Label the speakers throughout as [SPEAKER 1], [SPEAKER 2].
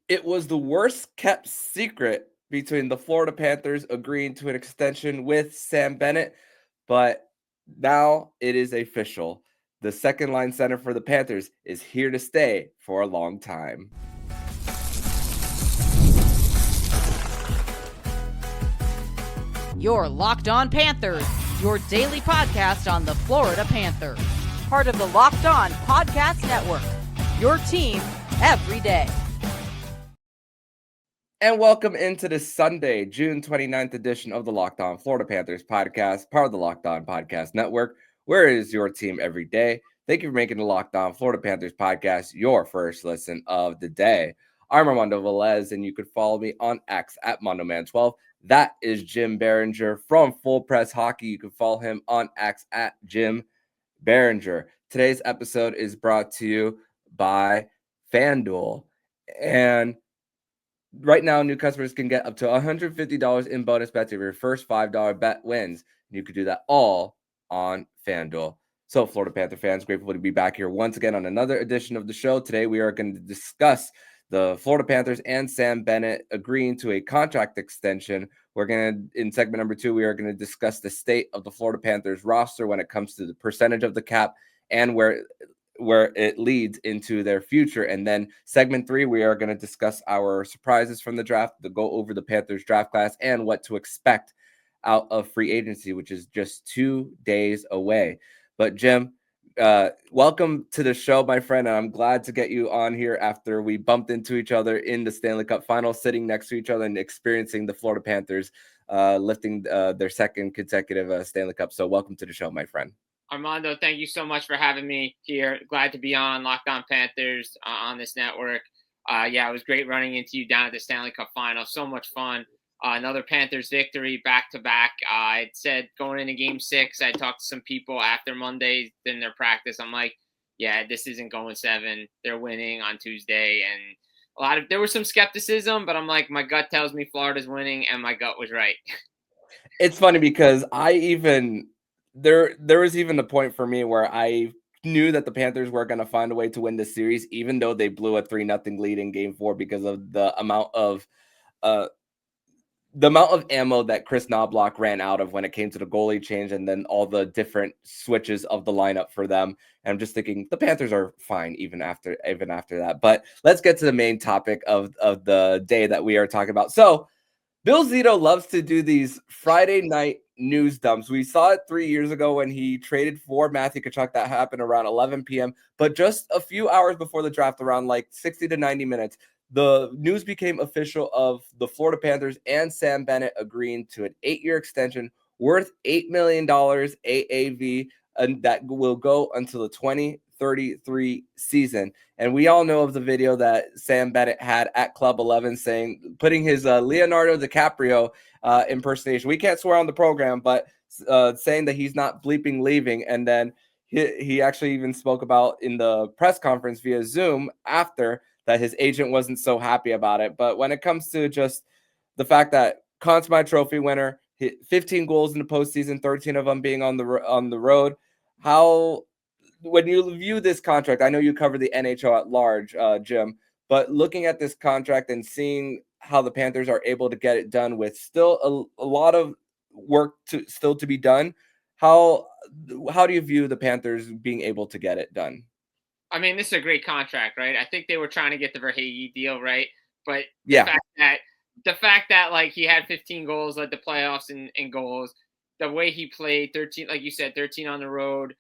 [SPEAKER 1] It was the worst kept secret between the Florida Panthers agreeing to an extension with Sam Bennett, but now it is official. The second line center for the Panthers is here to stay for a long time.
[SPEAKER 2] You're Locked On Panthers, your daily podcast on the Florida Panthers. Part of the Locked On Podcast Network, your team every day.
[SPEAKER 1] And welcome into the Sunday, June 29th edition of the Locked On Florida Panthers podcast, part of the Locked On Podcast Network, where it is your team every day. Thank you for making the Locked On Florida Panthers podcast your first listen of the day. I'm Armando Velez, and you could follow me on X at MondoMan12. That is Jim Biringer from Full Press Hockey. You can follow him on X at Jim Biringer. Today's episode is brought to you by FanDuel. And right now, new customers can get up to $150 in bonus bets if your first $5 bet wins. You could do that all on FanDuel. So, Florida Panther fans, grateful to be back here once again on another edition of the show. Today, we are going to discuss the Florida Panthers and Sam Bennett agreeing to a contract extension. We're going to, in segment number 2, we are going to discuss the state of the Florida Panthers roster when it comes to the percentage of the cap and where it leads into their future. And then segment 3, we are going to discuss our surprises from the draft, to go over the Panthers draft class and what to expect out of free agency, which is just 2 days away. But Jim, welcome to the show, my friend. And I'm glad to get you on here after we bumped into each other in the Stanley Cup final, sitting next to each other and experiencing the Florida Panthers lifting their second consecutive Stanley Cup. So welcome to the show, my friend.
[SPEAKER 3] Armando, thank you so much for having me here. Glad to be on Locked On Panthers on this network. It was great running into you down at the Stanley Cup final. So much fun. Another Panthers victory back-to-back. I'd said going into Game 6, I talked to some people after Monday in their practice. I'm like, yeah, this isn't going 7. They're winning on Tuesday. And there was some skepticism, but I'm like, my gut tells me Florida's winning, and my gut was right.
[SPEAKER 1] It's funny because there was even a point for me where I knew that the Panthers were going to find a way to win the series, even though they blew a 3-0 lead in Game 4 because of the amount of ammo that Chris Knobloch ran out of when it came to the goalie change, and then all the different switches of the lineup for them. And I'm just thinking the Panthers are fine even after that. But let's get to the main topic of the day that we are talking about. So Bill Zito loves to do these Friday night news dumps. We saw it 3 years ago when he traded for Matthew Tkachuk. That happened around 11 p.m. But just a few hours before the draft, around like 60 to 90 minutes, the news became official of the Florida Panthers and Sam Bennett agreeing to an 8-year extension worth $8 million AAV, and that will go until the 2033 season. And we all know of the video that Sam Bennett had at Club 11 putting his Leonardo DiCaprio impersonation. We can't swear on the program, but saying that he's not bleeping leaving. And then he actually even spoke about in the press conference via Zoom after that his agent wasn't so happy about it. But when it comes to just the fact that Conn Smythe Trophy winner, hit 15 goals in the postseason, 13 of them being on the road, how, when you view this contract, I know you cover the NHL at large, Jim, but looking at this contract and seeing how the Panthers are able to get it done with still a lot of work to be done, how do you view the Panthers being able to get it done?
[SPEAKER 3] I mean, this is a great contract, right? I think they were trying to get the Verhage deal, right? But
[SPEAKER 1] yeah,
[SPEAKER 3] the fact that like he had 15 goals, led the playoffs in goals, the way he played, 13, like you said, 13 on the road,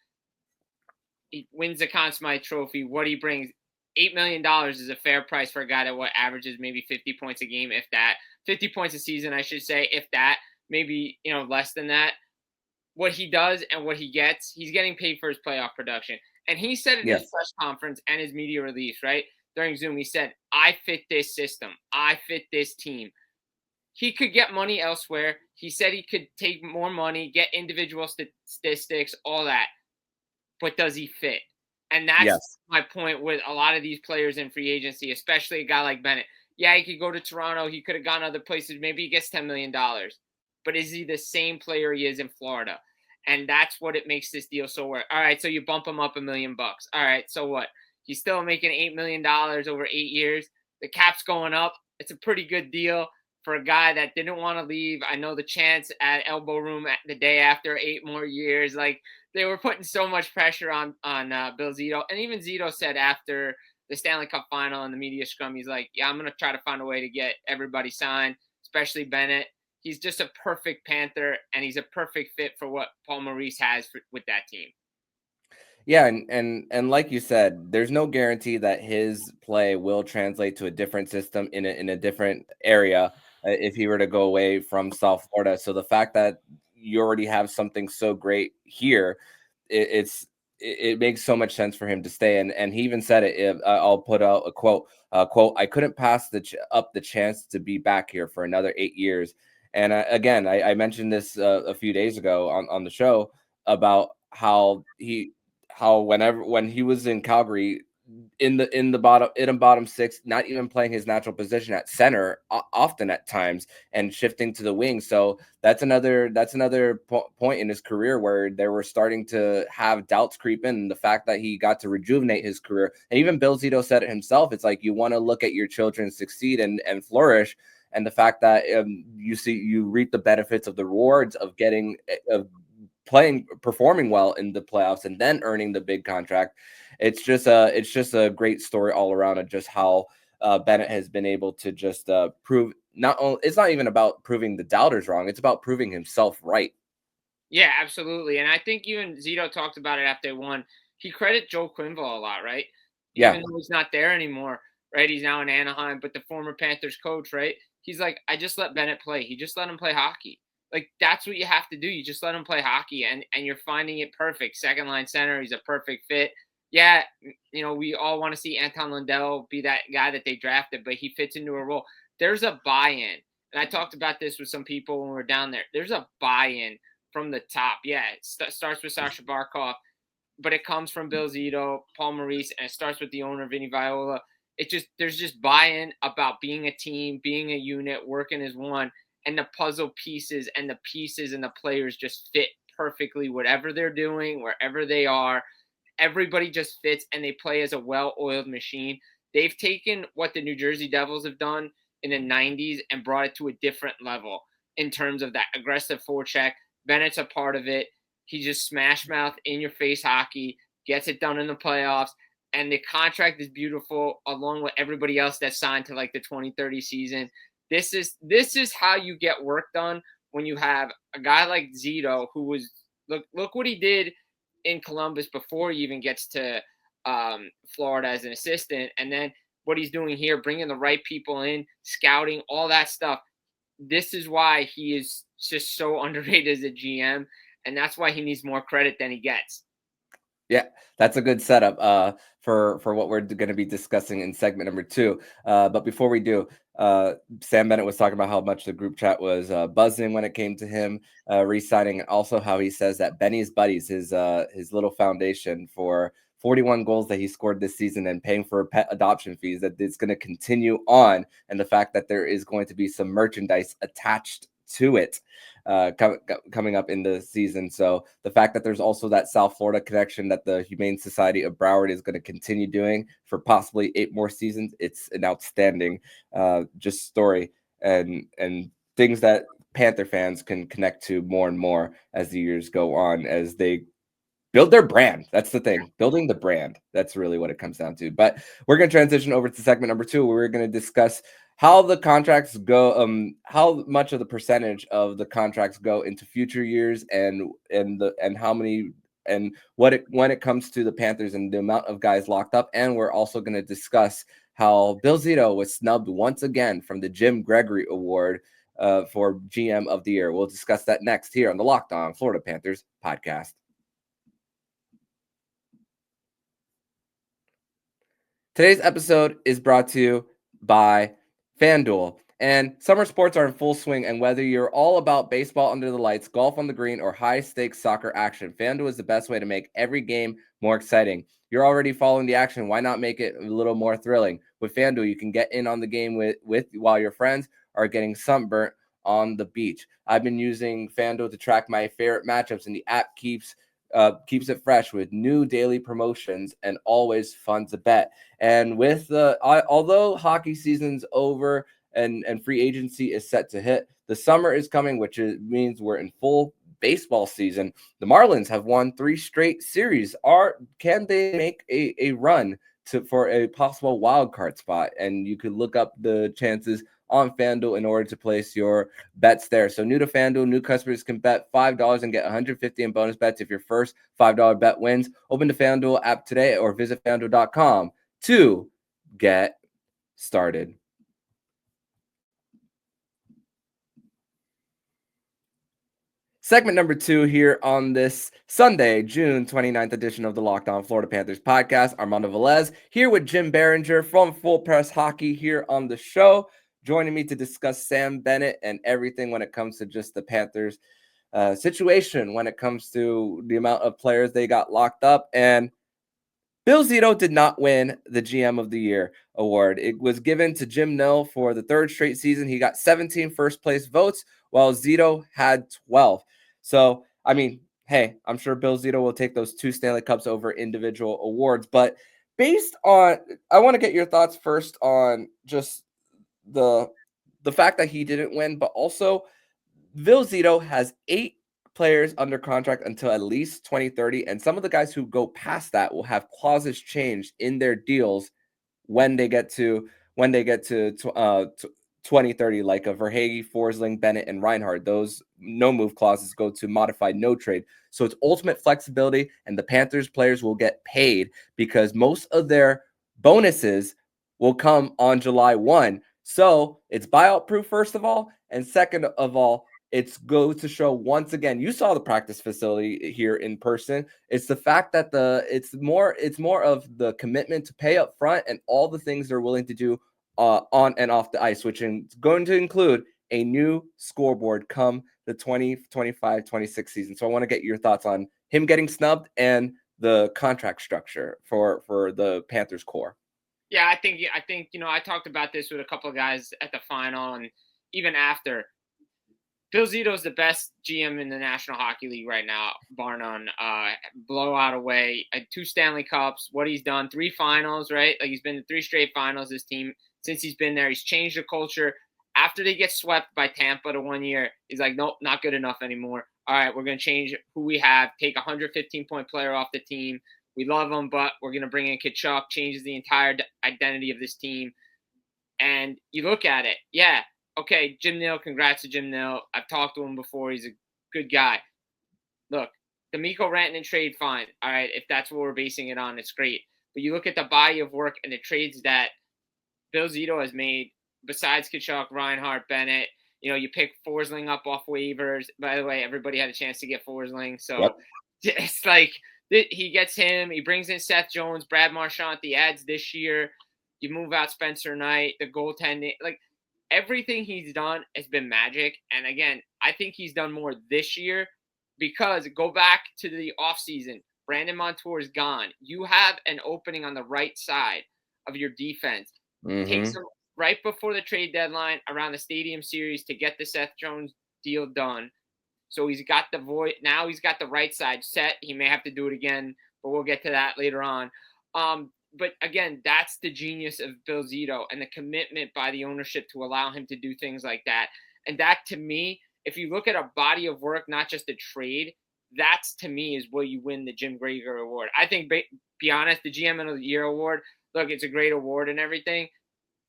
[SPEAKER 3] he wins the Conn Smythe Trophy. What he brings, $8 million is a fair price for a guy that averages maybe 50 points a game, if that, 50 points a season, I should say, if that, maybe less than that. What he does and what he gets, he's getting paid for his playoff production. And he said in his press conference and his media release, right, during Zoom, he said, I fit this system. I fit this team. He could get money elsewhere. He said he could take more money, get individual statistics, all that. But does he fit? And that's my point with a lot of these players in free agency, especially a guy like Bennett. Yeah, he could go to Toronto. He could have gone other places. Maybe he gets $10 million. But is he the same player he is in Florida? And that's what it makes this deal so worth. All right, so you bump him up $1 million. All right, so what? He's still making $8 million over 8 years. The cap's going up. It's a pretty good deal for a guy that didn't want to leave. I know the chance at Elbow Room the day after 8 more years. Like, they were putting so much pressure on Bill Zito. And even Zito said after the Stanley Cup final and the media scrum, he's like, yeah, I'm going to try to find a way to get everybody signed, especially Bennett. He's just a perfect Panther, and he's a perfect fit for what Paul Maurice has with that team.
[SPEAKER 1] Yeah, and like you said, there's no guarantee that his play will translate to a different system in a different area if he were to go away from South Florida. So the fact that you already have something so great here, it makes so much sense for him to stay. And he even said it. I'll put out a quote. Quote: I couldn't pass up the chance to be back here for another 8 years. And again, I mentioned this a few days ago on the show about how when he was in Calgary in the bottom six, not even playing his natural position at center often at times and shifting to the wing. So that's another point in his career where they were starting to have doubts creep in. And the fact that he got to rejuvenate his career, and even Bill Zito said it himself, it's like you want to look at your children succeed and flourish. And the fact that you reap the benefits of the rewards of getting performing well in the playoffs and then earning the big contract. It's just a great story all around of just how Bennett has been able to just prove it's not even about proving the doubters wrong. It's about proving himself right.
[SPEAKER 3] Yeah, absolutely. And I think you and Zito talked about it after they won. He credit Joe Quenneville a lot, right?
[SPEAKER 1] Yeah.
[SPEAKER 3] Even though he's not there anymore, right? He's now in Anaheim, but the former Panthers coach, right? He's like, I just let Bennett play. He just let him play hockey. Like, that's what you have to do. You just let him play hockey, and you're finding it perfect. Second line center, he's a perfect fit. Yeah, we all want to see Anton Lundell be that guy that they drafted, but he fits into a role. There's a buy-in, and I talked about this with some people when we were down there. There's a buy-in from the top. Yeah, it starts with Sasha Barkov, but it comes from Bill Zito, Paul Maurice, and it starts with the owner, Vinny Viola. There's just buy-in about being a team, being a unit, working as one. And the puzzle pieces and the players just fit perfectly, whatever they're doing, wherever they are. Everybody just fits, and they play as a well-oiled machine. They've taken what the New Jersey Devils have done in the 90s and brought it to a different level in terms of that aggressive forecheck. Bennett's a part of it. He just smash-mouth, in-your-face hockey, gets it done in the playoffs, and the contract is beautiful along with everybody else that's signed to like the 2030 season. This is how you get work done when you have a guy like Zito, who was look what he did in Columbus before he even gets to Florida as an assistant, and then what he's doing here, bringing the right people in, scouting, all that stuff. This is why he is just so underrated as a GM, and that's why he needs more credit than he gets.
[SPEAKER 1] Yeah, that's a good setup for what we're going to be discussing in segment number 2. But before we do, Sam Bennett was talking about how much the group chat was buzzing when it came to him re-signing, and also how he says that Benny's Buddies, his little foundation for 41 goals that he scored this season and paying for pet adoption fees, that it's going to continue on, and the fact that there is going to be some merchandise attached to it coming up in the season. So the fact that there's also that South Florida connection that the Humane Society of Broward is going to continue doing for possibly 8 more seasons, it's an outstanding just story and things that Panther fans can connect to more and more as the years go on, as they build their brand. That's the thing, building the brand. That's really what it comes down to. But we're going to transition over to segment number 2, where we're going to discuss how the contracts go, how much of the percentage of the contracts go into future years, and how many, and when it comes to the Panthers and the amount of guys locked up. And we're also going to discuss how Bill Zito was snubbed once again from the Jim Gregory Award for GM of the Year. We'll discuss that next here on the Locked On Florida Panthers podcast. Today's episode is brought to you by FanDuel. And summer sports are in full swing, and whether you're all about baseball under the lights, golf on the green, or high-stakes soccer action, FanDuel is the best way to make every game more exciting. You're already following the action. Why not make it a little more thrilling? With FanDuel, you can get in on the game with while your friends are getting sunburnt on the beach. I've been using FanDuel to track my favorite matchups, and the app keeps keeps it fresh with new daily promotions and always fun to bet. And with although hockey season's over and free agency is set to hit, the summer is coming, which means we're in full baseball season. The Marlins have won 3 straight series. Can they make a run for a possible wild card spot? And you could look up the chances on FanDuel in order to place your bets there. So new to FanDuel, new customers can bet $5 and get $150 in bonus bets if your first $5 bet wins. Open the FanDuel app today or visit FanDuel.com to get started. Segment number 2 here on this Sunday, June 29th edition of the Locked On Florida Panthers podcast. Armando Velez here with Jim Biringer from Full Press Hockey here on the show, joining me to discuss Sam Bennett and everything when it comes to just the Panthers situation, when it comes to the amount of players they got locked up. And Bill Zito did not win the GM of the Year award. It was given to Jim Nill for the 3rd straight season. He got 17 first-place votes, while Zito had 12. So, I mean, hey, I'm sure Bill Zito will take those 2 Stanley Cups over individual awards. But based on, I want to get your thoughts first on just the fact that he didn't win, but also Bill Zito has 8 players under contract until at least 2030, and some of the guys who go past that will have clauses changed in their deals when they get to 2030, like a Verhaeghe, Forsling, Bennett, and Reinhart. Those no move clauses go to modified no trade. So it's ultimate flexibility, and the Panthers players will get paid because most of their bonuses will come on July 1. So it's buyout proof, first of all, and second of all, it's go to show once again, you saw the practice facility here in person. It's the fact that it's more of the commitment to pay up front and all the things they're willing to do on and off the ice, which is going to include a new scoreboard come the 2025-26 season. So I want to get your thoughts on him getting snubbed and the contract structure for the Panthers core.
[SPEAKER 3] Yeah, I think I talked about this with a couple of guys at the final and even after. Bill Zito is the best GM in the National Hockey League right now, bar none. Blowout away, 2 Stanley Cups, what he's done, 3 finals, right? Like he's been to 3 straight finals, this team, since he's been there. He's changed the culture. After they get swept by Tampa the 1 year, he's like, nope, not good enough anymore. All right, we're going to change who we have, take a 115-point player off the team. We love him, but we're going to bring in Tkachuk, changes the entire identity of this team. And you look at it, yeah. Okay, Jim Nill, congrats to Jim Nill. I've talked to him before. He's a good guy. Look, the Mikko Rantanen trade, fine. All right, if that's what we're basing it on, it's great. But you look at the body of work and the trades that Bill Zito has made, besides Tkachuk, Reinhart, Bennett, you pick Forsling up off waivers. By the way, everybody had a chance to get Forsling. So It's like he gets him. He brings in Seth Jones, Brad Marchand, the ads this year. You move out Spencer Knight, the goaltending. Like, everything he's done has been magic. And again, I think he's done more this year because go back to the offseason. Brandon Montour is gone. You have an opening on the right side of your defense. Takes him right before the trade deadline around the Stadium Series to get the Seth Jones deal done. So he's got the void. Now he's got the right side set. He may have to do it again, but we'll get to that later on. But again, that's the genius of Bill Zito and the commitment by the ownership to allow him to do things like that. And that, to me, if you look at a body of work, not just a trade, that's, to me, is where you win the Jim Biringer award. I think, be honest, the GM of the Year award, look, it's a great award and everything.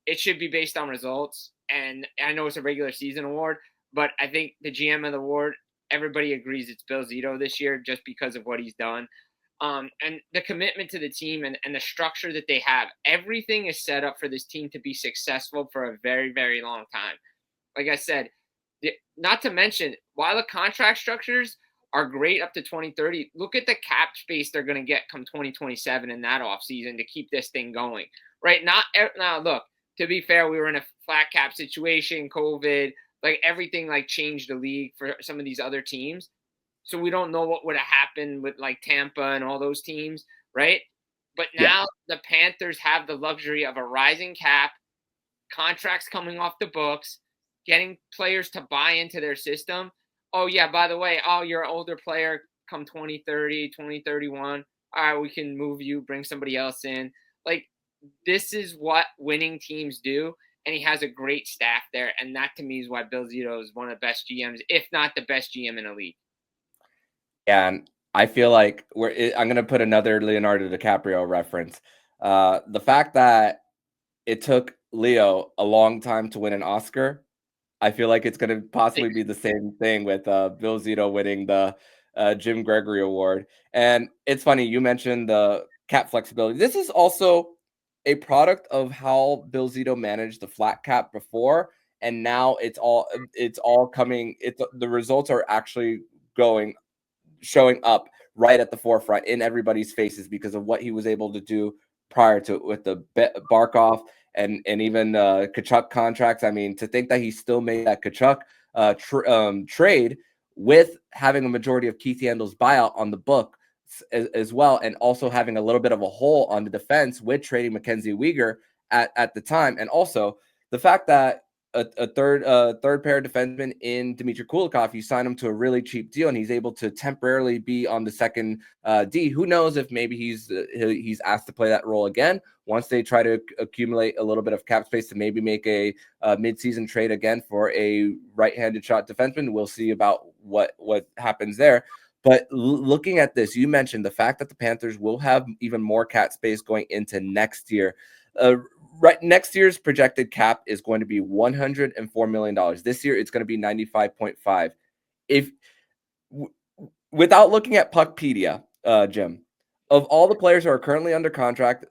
[SPEAKER 3] It should be based on results. And I know it's a regular season award, but I think the GM of the award, everybody agrees it's Bill Zito this year just because of what he's done. And the commitment to the team and the structure that they have, everything is set up for this team to be successful for a very, very long time. Like I said, not to mention, while the contract structures are great up to 2030, look at the cap space they're going to get come 2027 in that offseason to keep this thing going. Right? Now, look, to be fair, we were in a flat cap situation, COVID, like everything like changed the league for some of these other teams. So we don't know what would have happened with like Tampa and all those teams, right? But now the Panthers have the luxury of a rising cap, contracts coming off the books, getting players to buy into their system. Oh, yeah, by the way, you're an older player, come 2030, 2031, all right, we can move you, bring somebody else in. Like, this is what winning teams do. And he has a great staff there. And that, to me, is why Bill Zito is one of the best GMs, if not the best GM in the league.
[SPEAKER 1] Yeah, and I feel like I'm going to put another Leonardo DiCaprio reference. The fact that it took Leo a long time to win an Oscar, I feel like it's going to possibly be the same thing with Bill Zito winning the Jim Gregory Award. And it's funny, you mentioned the cap flexibility. This is also a product of how Bill Zito managed the flat cap before, and now it's all coming. The results are actually showing up right at the forefront in everybody's faces because of what he was able to do prior to it with the Barkov and even Tkachuk contracts. I mean, to think that he still made that Tkachuk trade with having a majority of Keith Yandel's buyout on the book as well, and also having a little bit of a hole on the defense with trading Mackenzie Weegar at the time, and also the fact that a third pair defenseman in Dmitry Kulikov, you sign him to a really cheap deal, and he's able to temporarily be on the second D. Who knows if maybe he's asked to play that role again once they try to accumulate a little bit of cap space to maybe make a midseason trade again for a right-handed shot defenseman. We'll see about what happens there. But looking at this, you mentioned the fact that the Panthers will have even more cap space going into next year. Right, next year's projected cap is going to be $104 million. This year, it's going to be 95.5. Without looking at Puckpedia, Jim, of all the players who are currently under contract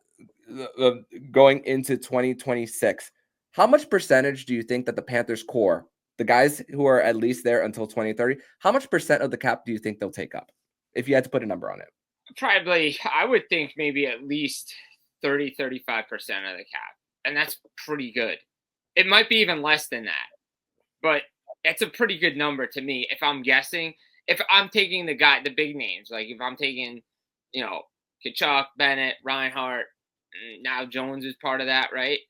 [SPEAKER 1] going into 2026, how much percentage do you think that the Panthers core, the guys who are at least there until 2030, how much percent of the cap do you think they'll take up? If you had to put a number on it.
[SPEAKER 3] Probably, I would think maybe at least 30, 35% of the cap. And that's pretty good. It might be even less than that. But it's a pretty good number to me. If I'm guessing, if I'm taking the big names, like if I'm taking, Tkachuk, Bennett, Reinhart, now Jones is part of that, right?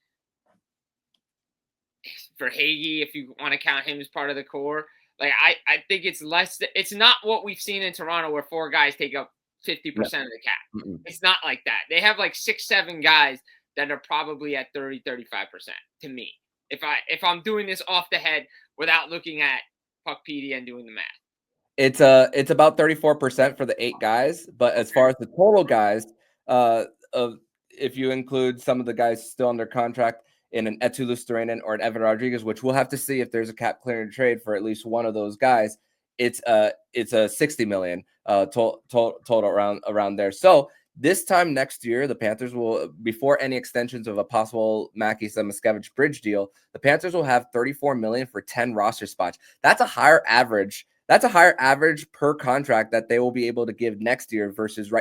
[SPEAKER 3] For Hagee, if you want to count him as part of the core, like I think it's less. It's not what we've seen in Toronto where 4 guys take up 50% of the cap. Mm-mm. It's not like that. They have like 6, 7 guys that are probably at 30, 35% to me. If I'm doing this off the head without looking at Puckpedia and doing the math.
[SPEAKER 1] It's about 34% for the 8 guys, but as far as the total guys, if you include some of the guys still under contract in an Eetu Luostarinen or an Evan Rodriguez, which we'll have to see if there's a cap clearing trade for at least one of those guys, it's a $60 million total around there. So this time next year, the Panthers will, before any extensions of a possible Mackie Samoskevich bridge deal, the Panthers will have $34 million for 10 roster spots. That's a higher average. That's a higher average per contract that they will be able to give next year versus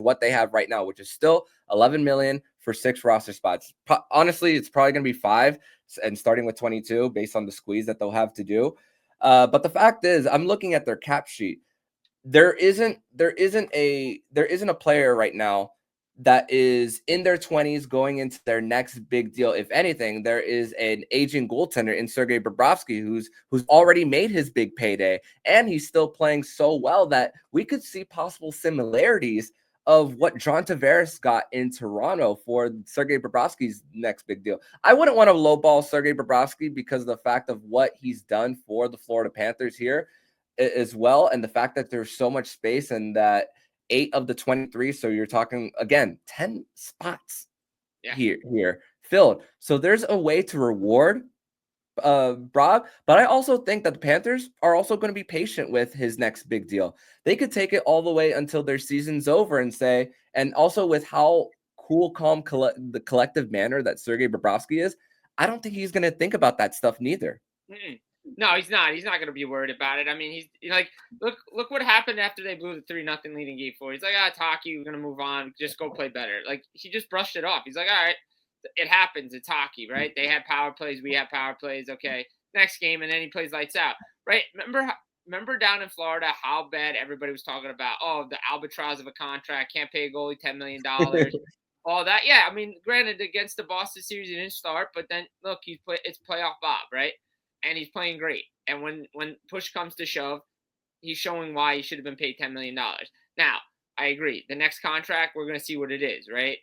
[SPEAKER 1] what they have right now, which is still $11 million for 6 roster spots. Honestly, it's probably going to be 5, and starting with 22 based on the squeeze that they'll have to do. But the fact is, I'm looking at their cap sheet. There isn't a player right now that is in their 20s going into their next big deal. If anything, there is an aging goaltender in Sergei Bobrovsky who's already made his big payday, and he's still playing so well that we could see possible similarities of what John Tavares got in Toronto for Sergei Bobrovsky's next big deal. I wouldn't want to lowball Sergei Bobrovsky because of the fact of what he's done for the Florida Panthers here as well, and the fact that there's so much space and that 8 of the 23, so you're talking again 10 spots here filled. So there's a way to reward Brock, but I also think that the Panthers are also going to be patient with his next big deal. They could take it all the way until their season's over and say, and also with how cool, calm, the collective manner that Sergei Bobrovsky is, I don't think he's going to think about that stuff neither.
[SPEAKER 3] Mm-hmm. No, he's not. He's not going to be worried about it. I mean, he's like, look what happened after they blew the 3-0 lead in Game 4. He's like, it's hockey. We're going to move on. Just go play better. Like, he just brushed it off. He's like, all right, it happens. It's hockey, right? They have power plays. We have power plays. Okay, next game, and then he plays lights out, right? Remember down in Florida how bad everybody was talking about, the albatross of a contract, can't pay a goalie $10 million, all that. Yeah, I mean, granted, against the Boston series, he didn't start, but then, look, it's playoff Bob, right? And he's playing great. And when push comes to shove, he's showing why he should have been paid $10 million. Now, I agree. The next contract, we're going to see what it is, right?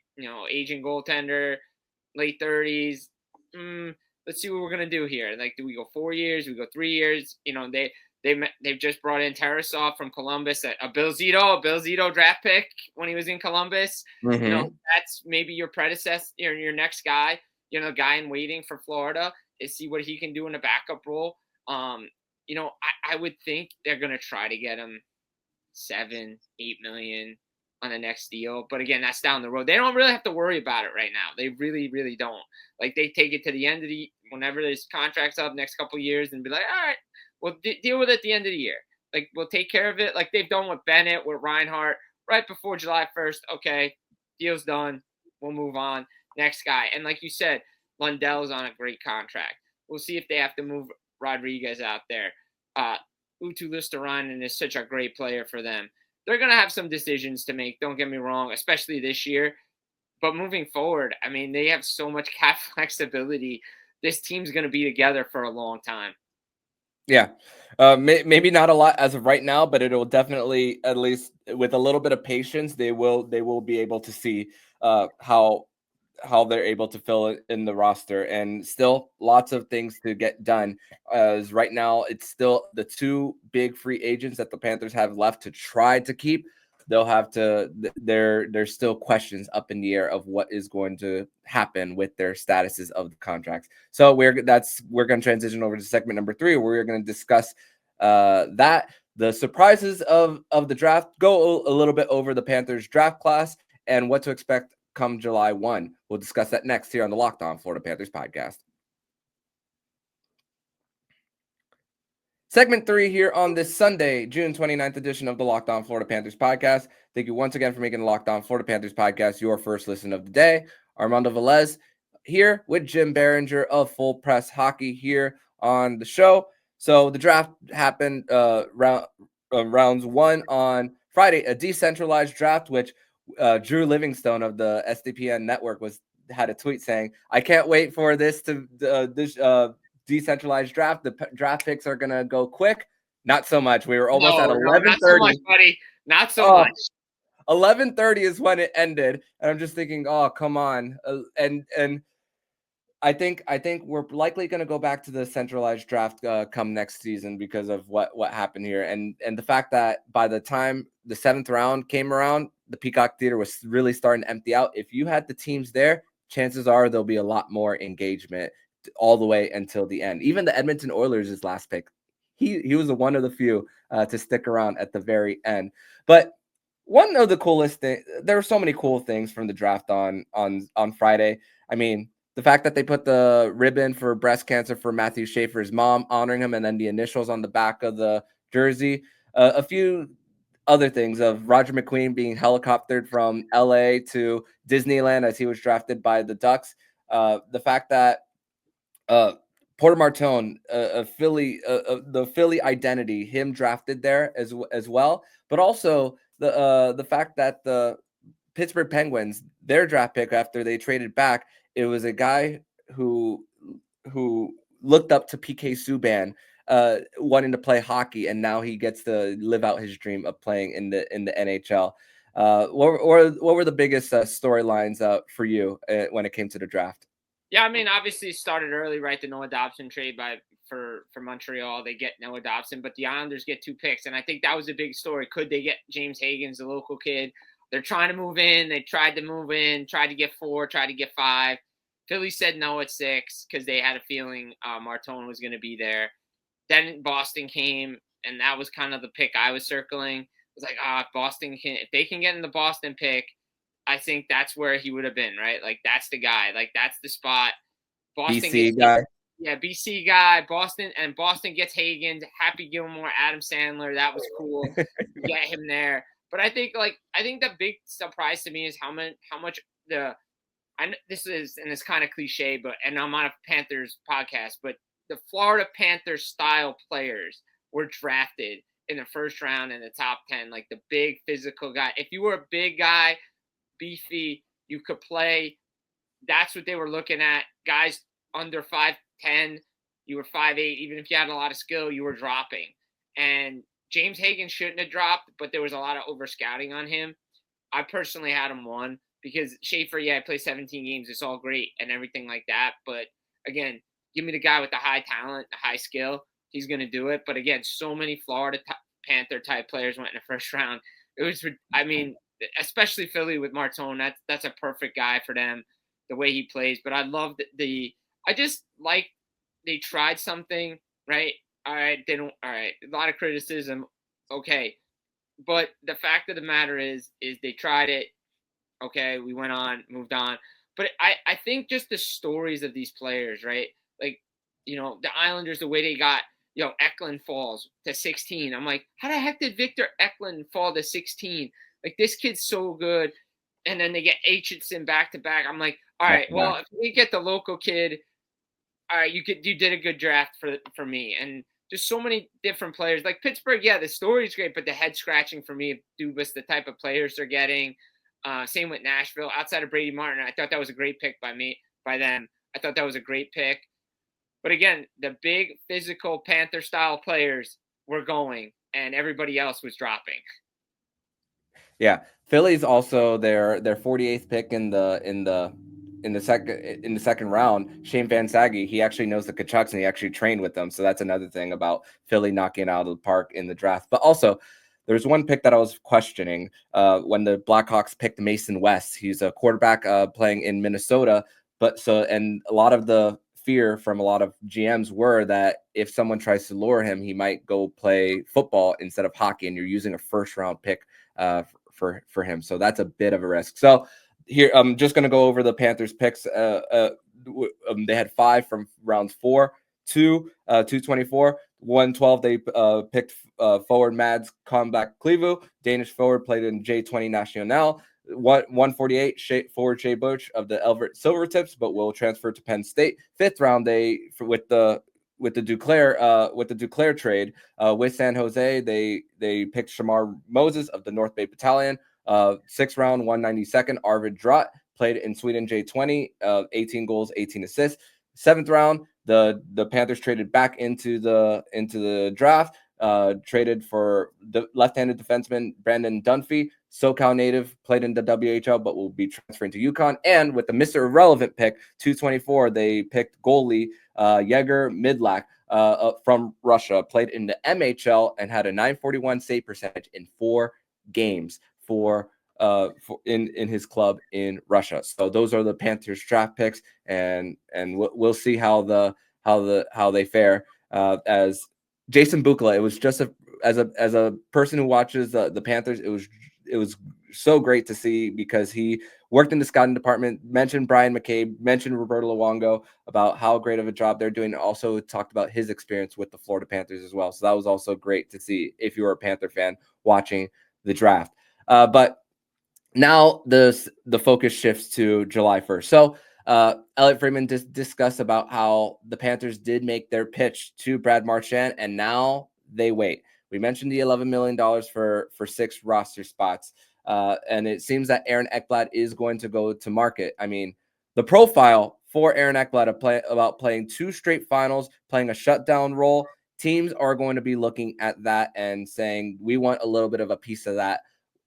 [SPEAKER 3] Aging goaltender, late 30s. Let's see what we're going to do here. Like, do we go 4 years? Do we go 3 years? They've just brought in Tarasov from Columbus, a Bill Zito draft pick when he was in Columbus.
[SPEAKER 1] Mm-hmm.
[SPEAKER 3] That's maybe your predecessor, your next guy, the guy in waiting for Florida, is see what he can do in a backup role. I would think they're going to try to get him $7-8 million on the next deal. But again, that's down the road. They don't really have to worry about it right now. They really, really don't. Like, they take it to the end of whenever this contract's up next couple of years and be like, all right, we'll deal with it at the end of the year. Like, we'll take care of it like they've done with Bennett, with Reinhart, right before July 1st. Okay, deal's done. We'll move on. Next guy. And like you said, Lundell's on a great contract. We'll see if they have to move Rodriguez out there. Utu Lusterainen is such a great player for them. They're going to have some decisions to make, don't get me wrong, especially this year. But moving forward, I mean, they have so much cap flexibility. This team's going to be together for a long time.
[SPEAKER 1] Yeah. Maybe not a lot as of right now, but it'll definitely, at least with a little bit of patience, they will be able to see how they're able to fill it in the roster, and still lots of things to get done. As right now, it's still the two big free agents that the Panthers have left to try to keep. They'll have to. There's still questions up in the air of what is going to happen with their statuses of the contracts. So we're going to transition over to segment number 3, where we're going to discuss that the surprises of the draft, go a little bit over the Panthers draft class and what to expect come July 1. We'll discuss that next here on the Locked On Florida Panthers podcast. Segment 3 here on this Sunday, June 29th edition of the Locked On Florida Panthers podcast. Thank you once again for making the Locked On Florida Panthers podcast your first listen of the day. Armando Velez here with Jim Biringer of Full Press Hockey here on the show. So the draft happened rounds 1 on Friday, a decentralized draft, which Drew Livingstone of the SDPN network had a tweet saying, "I can't wait for this decentralized draft. The draft picks are gonna go quick." Not so much. We were almost at 11:30.
[SPEAKER 3] Not so much, buddy. Not so much.
[SPEAKER 1] 11:30 is when it ended, and I'm just thinking, oh, come on. And I think we're likely going to go back to the centralized draft come next season because of what happened here, and the fact that by the time the 7th round came around, the Peacock Theater was really starting to empty out. If you had the teams there, chances are there'll be a lot more engagement all the way until the end. Even the Edmonton Oilers' last pick, he was one of the few to stick around at the very end. But one of the coolest things, there were so many cool things from the draft on Friday. I mean, the fact that they put the ribbon for breast cancer for Matthew Schaefer's mom, honoring him, and then the initials on the back of the jersey. A few other things of Roger McQueen being helicoptered from LA to Disneyland as he was drafted by the Ducks. The fact that Porter Martone, the Philly identity, him drafted there as well, but also the fact that the Pittsburgh Penguins, their draft pick after they traded back, it was a guy who looked up to PK Subban, wanting to play hockey, and now he gets to live out his dream of playing in the NHL. What were the biggest storylines for you when it came to the draft?
[SPEAKER 3] Yeah, I mean, obviously it started early, right? The Noah Dobson trade for Montreal. They get Noah Dobson, but the Islanders get 2 picks. And I think that was a big story. Could they get James Higgins, the local kid? They're trying to move in. They tried to move in, tried to get 4, tried to get 5. Philly said no at 6 because they had a feeling Martone was going to be there. Then Boston came, and that was kind of the pick I was circling. It was like, if they can get in the Boston pick, I think that's where he would have been, right? Like, that's the guy. Like, that's the spot. Boston
[SPEAKER 1] BC guy.
[SPEAKER 3] Yeah, BC guy. Boston gets Hagen, Happy Gilmore, Adam Sandler. That was cool to get him there. But I think the big surprise to me is how much this is, and it's kind of cliche, and I'm on a Panthers podcast, but the Florida Panthers style players were drafted in the first round in the top 10, like the big physical guy. If you were a big guy, beefy, you could play. That's what they were looking at. Guys under 5'10", you were 5'8". Even if you had a lot of skill, you were dropping. And James Hagan shouldn't have dropped, but there was a lot of over scouting on him. I personally had him 1 because Schaefer, yeah, played 17 games. It's all great and everything like that. But again, give me the guy with the high talent, the high skill. He's going to do it. But again, so many Florida Panther type players went in the first round. It was, I mean, especially Philly with Marchand. That's a perfect guy for them, the way he plays. But I love I just like they tried something, right? All right, they don't. All right, a lot of criticism. Okay, but the fact of the matter is they tried it. Okay, we went on, moved on. But I think just the stories of these players, right? Like, the Islanders, the way they got, Eklund falls to 16. I'm like, how the heck did Victor Eklund fall to 16? Like, this kid's so good. And then they get Aitchison back to back. I'm like, all right, well, if we get the local kid, all right, you did a good draft for me. And just so many different players. Like Pittsburgh, yeah, the story's great, but the head scratching for me, Dubas, the type of players they're getting. Same with Nashville. Outside of Brady Martin, I thought that was a great pick by them. I thought that was a great pick. But again, the big physical Panther style players were going, and everybody else was dropping.
[SPEAKER 1] Yeah, Philly's also their 48th pick in the second round. Shane Van Saggy, he actually knows the Kachucks and he actually trained with them. So that's another thing about Philly knocking out of the park in the draft. But also, there's one pick that I was questioning when the Blackhawks picked Mason West. He's a quarterback playing in Minnesota. And a lot of the fear from a lot of GMs were that if someone tries to lure him, he might go play football instead of hockey, and you're using a first round pick for him. So that's a bit of a risk. So here, I'm just going to go over the Panthers picks. They had 5 from rounds 4 to 224. 112, they picked forward Mads Comback Clevo. Danish forward, played in J20 National. 148, forward Shea Butch of the Everett Silvertips, but will transfer to Penn State. 5th round, with the Duclair trade with San Jose, they picked Shamar Moses of the North Bay Battalion. 6th round, 192nd, Arvid Drott, played in Sweden J20, 18 goals, 18 assists. 7th round, the Panthers traded back into the draft, traded for the left-handed defenseman Brandon Dunphy, SoCal native, played in the WHL, but will be transferring to UConn. And with the Mr. Irrelevant pick, 224, they picked goalie Yegor Midlak from Russia, played in the MHL and had a .941 save percentage in 4 games in his club in Russia. So those are the Panthers draft picks, and we'll see how they fare. As Jason Bukala, it was just as a person who watches the Panthers, it was so great to see, because he worked in the scouting department, mentioned Brian McCabe, mentioned Roberto Luongo about how great of a job they're doing. Also talked about his experience with the Florida Panthers as well. So that was also great to see if you were a Panther fan watching the draft. But now the focus shifts to July 1st. So Elliot Friedman discussed about how the Panthers did make their pitch to Brad Marchand, and now they wait. We mentioned the $11 million for 6 roster spots. And it seems that Aaron Ekblad is going to go to market. I mean, the profile for Aaron Ekblad about playing 2 straight finals, playing a shutdown role, teams are going to be looking at that and saying, we want a little bit of a piece of that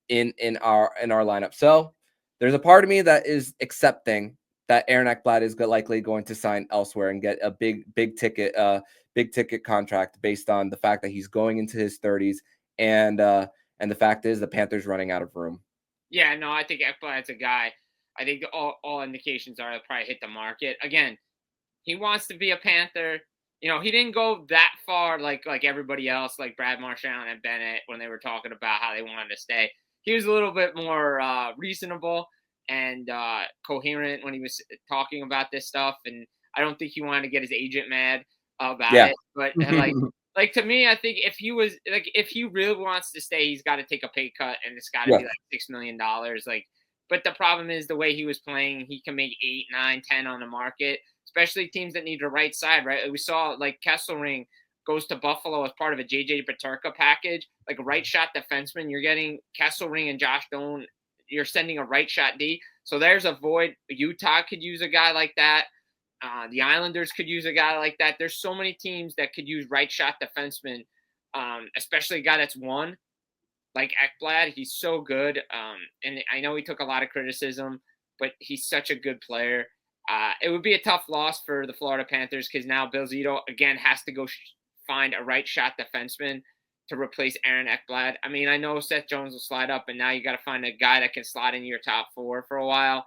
[SPEAKER 1] in our lineup. So there's a part of me that is accepting that Aaron Ekblad is likely going to sign elsewhere and get a big ticket contract based on the fact that he's going into his 30s, and the fact is the Panthers running out of room.
[SPEAKER 3] Yeah, no, I think Ekblad's a guy. I think all indications are he'll probably hit the market. Again, he wants to be a Panther. He didn't go that far like everybody else, like Brad Marchand and Bennett, when they were talking about how they wanted to stay. He was a little bit more reasonable and coherent when he was talking about this stuff. And I don't think he wanted to get his agent mad about it. But like to me, I think if he really wants to stay, he's got to take a pay cut, and it's got to be like $6 million. But the problem is the way he was playing, he can make 8, 9, 10 on the market, especially teams that need the right side, right? We saw like Kesselring goes to Buffalo as part of a JJ Peterka package, like a right shot defenseman. You're getting Kesselring and Josh Doan. You're sending a right shot D. So there's a void. Utah could use a guy like that. The Islanders could use a guy like that. There's so many teams that could use right shot defensemen especially a guy that's won, like Ekblad. He's so good. And I know he took a lot of criticism, but he's such a good player. It would be a tough loss for the Florida Panthers because now Bill Zito, again, has to go find a right shot defenseman to replace Aaron Ekblad. I mean, I know Seth Jones will slide up, and now you got to find a guy that can slot in your top four for a while.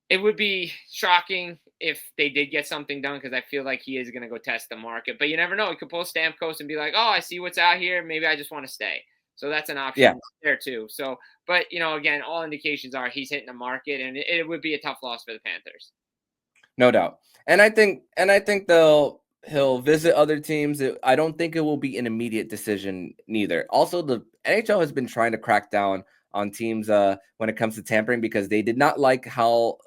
[SPEAKER 3] It would be shocking if they did get something done because I feel like he is going to go test the market. But you never know. He could pull Stamkos and be like, oh, I see what's out here. Maybe I just want to stay. So that's an option there too. So, but, again, all indications are he's hitting the market, and it would be a tough loss for the Panthers.
[SPEAKER 1] No doubt. And I think he'll visit other teams. I don't think it will be an immediate decision neither. Also, the NHL has been trying to crack down on teams when it comes to tampering because they did not like how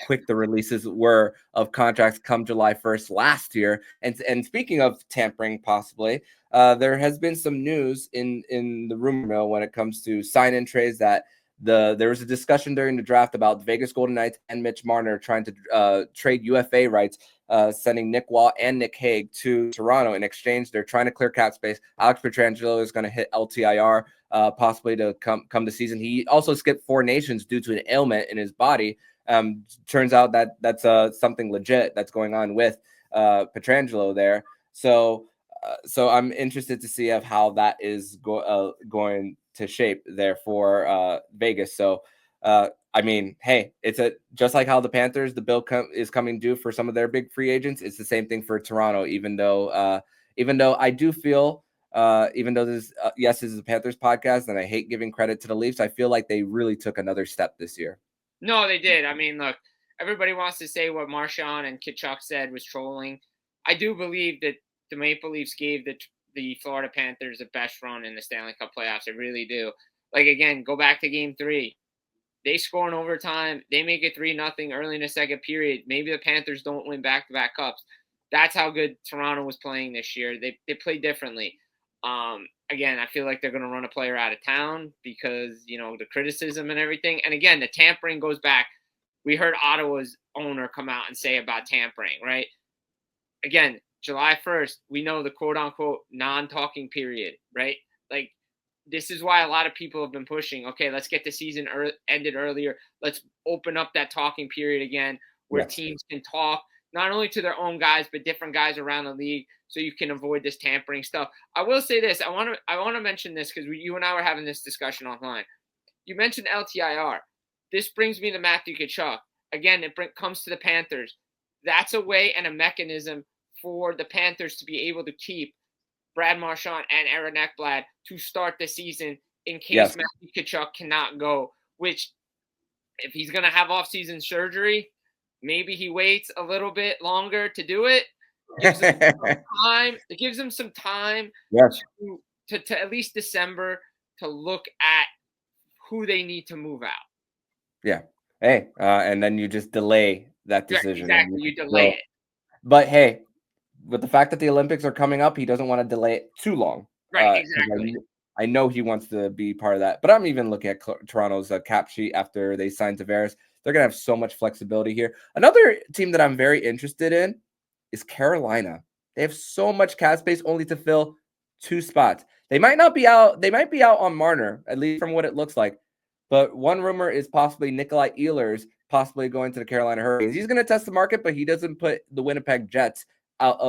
[SPEAKER 1] quick the releases were of contracts come July 1st last year. And speaking of tampering, possibly, there has been some news in the rumor mill when it comes to sign-in trades that there was a discussion during the draft about the Vegas Golden Knights and Mitch Marner trying to trade UFA rights, sending Nick Waugh and Nick Hague to Toronto. In exchange, they're trying to clear cap space. Alex Pietrangelo is going to hit LTIR possibly to come the season. He also skipped 4 nations due to an ailment in his body. Turns out that's something legit that's going on with Pietrangelo there. So I'm interested to see how that is going to shape there for Vegas. So, I mean, hey, it's just like how the Panthers, the bill is coming due for some of their big free agents. It's the same thing for Toronto, even though I do feel, even though this is a Panthers podcast and I hate giving credit to the Leafs, I feel like they really took another step this year.
[SPEAKER 3] No, they did. I mean, look, everybody wants to say what Marchand and Tkachuk said was trolling. I do believe that the Maple Leafs gave the Florida Panthers the best run in the Stanley Cup playoffs. I really do. Like, again, go back to Game 3. They score in overtime. They make it 3-0 early in the second period. Maybe the Panthers don't win back-to-back cups. That's how good Toronto was playing this year. They play differently. Again, I feel like they're going to run a player out of town because, the criticism and everything. And again, the tampering goes back. We heard Ottawa's owner come out and say about tampering, right? Again, July 1st, we know the quote-unquote non-talking period, right? Like, this is why a lot of people have been pushing, okay, let's get the season ended earlier. Let's open up that talking period again where teams can talk, not only to their own guys, but different guys around the league so you can avoid this tampering stuff. I will say this. I want to mention this because you and I were having this discussion online. You mentioned LTIR. This brings me to Matthew Tkachuk. Again, it comes to the Panthers. That's a way and a mechanism for the Panthers to be able to keep Brad Marchand and Aaron Ekblad to start the season in case Matthew Tkachuk cannot go, which if he's going to have off-season surgery, maybe he waits a little bit longer to do it. It gives him some time to at least December to look at who they need to move out.
[SPEAKER 1] Yeah. Hey, and then you just delay that decision.
[SPEAKER 3] Exactly. You delay it.
[SPEAKER 1] But hey, with the fact that the Olympics are coming up, he doesn't want to delay it too long.
[SPEAKER 3] Right, exactly.
[SPEAKER 1] I know he wants to be part of that. But I'm even looking at Toronto's cap sheet after they signed Tavares. They're going to have so much flexibility here. Another team that I'm very interested in is Carolina. They have so much cap space only to fill 2 spots. They might not be out. They might be out on Marner, at least from what it looks like. But one rumor is possibly Nikolai Ehlers possibly going to the Carolina Hurricanes. He's going to test the market, but he doesn't put the Winnipeg Jets out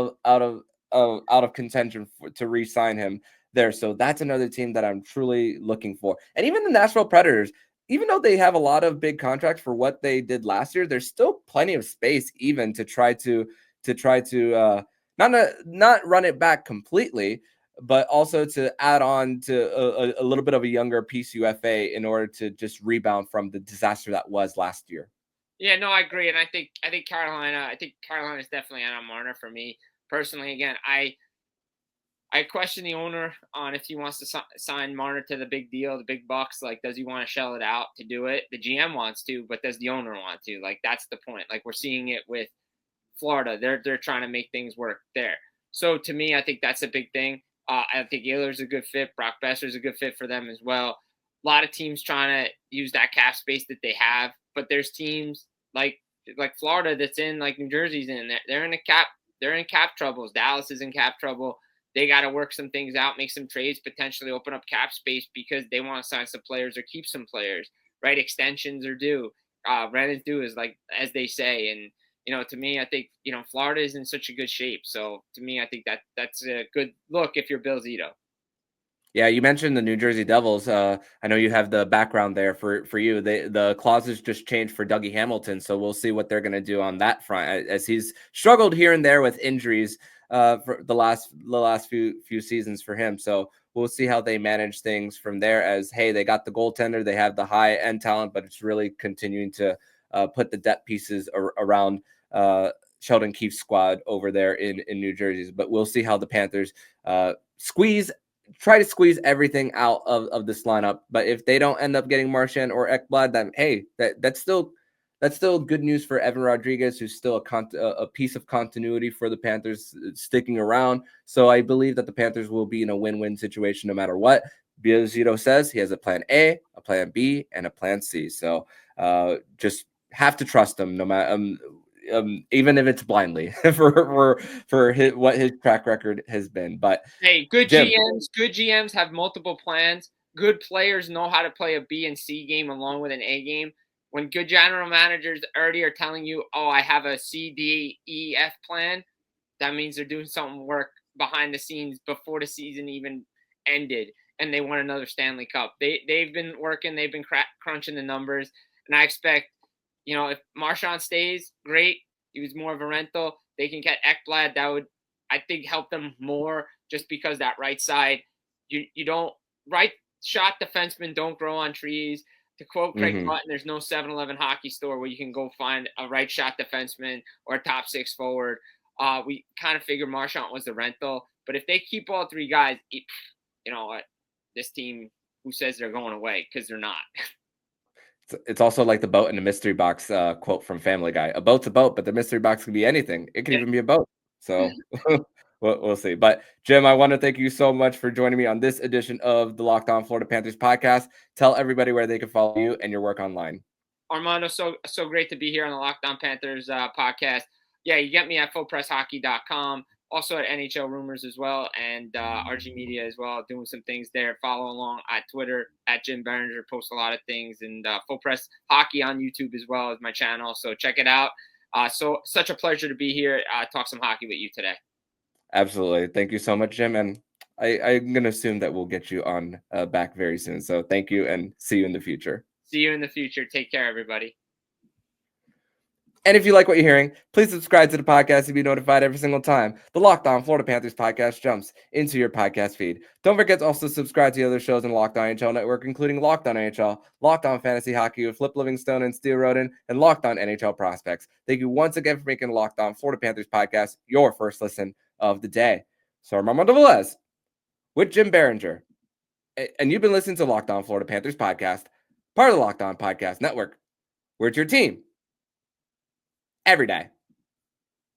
[SPEAKER 1] of contention to re-sign him there. So that's another team that I'm truly looking for. And even the Nashville Predators, even though they have a lot of big contracts for what they did last year, there's still plenty of space even to try to not run it back completely, but also to add on to a little bit of a younger piece UFA in order to just rebound from the disaster that was last year.
[SPEAKER 3] Yeah, no, I agree, and I think Carolina is definitely on Marner for me personally. Again, I question the owner on if he wants to sign Marner to the big deal, the big bucks. Like, does he want to shell it out to do it? The GM wants to, but does the owner want to? Like, that's the point. Like, we're seeing it with Florida. They're trying to make things work there. So to me, I think that's a big thing. I think Ehlers is a good fit. Brock Besser is a good fit for them as well. A lot of teams trying to use that cap space that they have, but there's teams like Florida that's in, like New Jersey's in. They're in cap troubles. Dallas is in cap trouble. they got to work some things out, make some trades, potentially open up cap space because they want to sign some players or keep some players, right? Extensions are due. Rent is due, is like, as they say. And, to me, I think, Florida is in such a good shape. So to me, I think that's a good look if you're Bill Zito.
[SPEAKER 1] Yeah, you mentioned the New Jersey Devils. I know you have the background there for you. The clauses just changed for Dougie Hamilton, so we'll see what they're going to do on that front, as he's struggled here and there with injuries for the last few seasons for him. So we'll see how they manage things from there. As hey, they got the goaltender, they have the high end talent, but it's really continuing to put the depth pieces around Sheldon Keefe's squad over there in New Jersey. But we'll see how the Panthers try to squeeze everything out of this lineup. But if they don't end up getting Marchand or Ekblad, then hey, that's still good news for Evan Rodriguez, who's still a piece of continuity for the Panthers sticking around. So I believe that the Panthers will be in a win-win situation no matter what. Bill Zito says he has a plan A, a plan B, and a plan C. So just have to trust him no matter. Even if it's blindly for what his track record has been. But
[SPEAKER 3] hey, good
[SPEAKER 1] Jim,
[SPEAKER 3] GMs have multiple plans. Good players know how to play a B and C game along with an A game. When good general managers already are telling you, oh, I have a C, D, E, F plan, that means they're doing some work behind the scenes before the season even ended and they won another Stanley Cup. They've been working, they've been crunching the numbers, and I expect, if Marchand stays, great. He was more of a rental. They can get Ekblad. That would, I think, help them more just because that right side, you don't, right shot defensemen don't grow on trees. To quote Craig Button, there's no 7-Eleven hockey store where you can go find a right shot defenseman or a top six forward. We kind of figured Marchand was the rental. But if they keep all three guys, you know what? This team, who says they're going away? Because they're not.
[SPEAKER 1] It's also like the boat in the mystery box quote from Family Guy. A boat's a boat, but the mystery box can be anything. It can even be a boat. So we'll see. But Jim, I want to thank you so much for joining me on this edition of the Locked On Florida Panthers podcast. Tell everybody where they can follow you and your work online.
[SPEAKER 3] Armando, so great to be here on the Locked On Panthers podcast. Yeah, you get me at fullpresshockey.com. Also at NHL Rumors as well, and RG Media as well, doing some things there. Follow along at Twitter at Jim Biringer, post a lot of things, and Full Press Hockey on YouTube as well as my channel. So check it out. So such a pleasure to be here. Talk some hockey with you today.
[SPEAKER 1] Absolutely. Thank you so much, Jim. And I'm going to assume that we'll get you on back very soon. So thank you and see you in the future.
[SPEAKER 3] See you in the future. Take care, everybody.
[SPEAKER 1] And if you like what you're hearing, please subscribe to the podcast to be notified every single time the Locked On Florida Panthers podcast jumps into your podcast feed. Don't forget to also subscribe to the other shows in Locked On NHL Network, including Locked On NHL, Locked On Fantasy Hockey with Flip Livingstone and Steel Roden, and Locked On NHL Prospects. Thank you once again for making Locked On Florida Panthers podcast your first listen of the day. So I'm Armando Velez with Jim Biringer, and you've been listening to Locked On Florida Panthers podcast, part of the Locked On Podcast Network. We're your team every day.